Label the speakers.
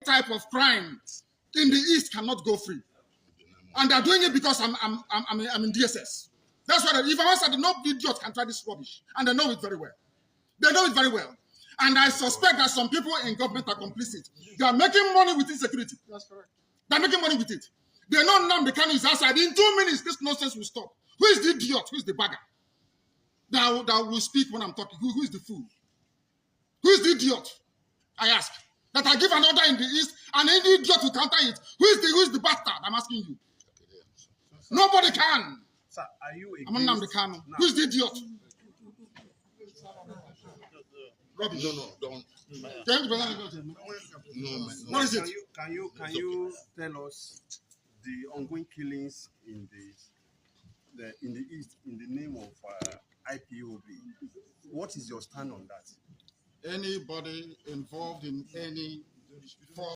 Speaker 1: type of crime in the East cannot go free. And they're doing it because I'm in DSS. That's why if I said no idiot can try this rubbish. And they know it very well. They know it very well. And I suspect that some people in government are complicit. They are making money with insecurity. That's correct. They're making money with it. They know now the can is outside. In 2 minutes, this nonsense will stop. Who is the idiot? Who is the bagger? That will speak when I'm talking. Who is the fool? Who is the idiot? I ask. That I give an order in the East and any idiot will counter it. Who is the bastard? I'm asking you. So, nobody can.
Speaker 2: Sir, are you
Speaker 1: I'm not the can. Who is the idiot?
Speaker 2: Rubbish. No, don't.
Speaker 1: What is it?
Speaker 2: Can you tell us the ongoing killings in the East in the name of IPOB? What is your stand on that?
Speaker 1: Anybody involved in any form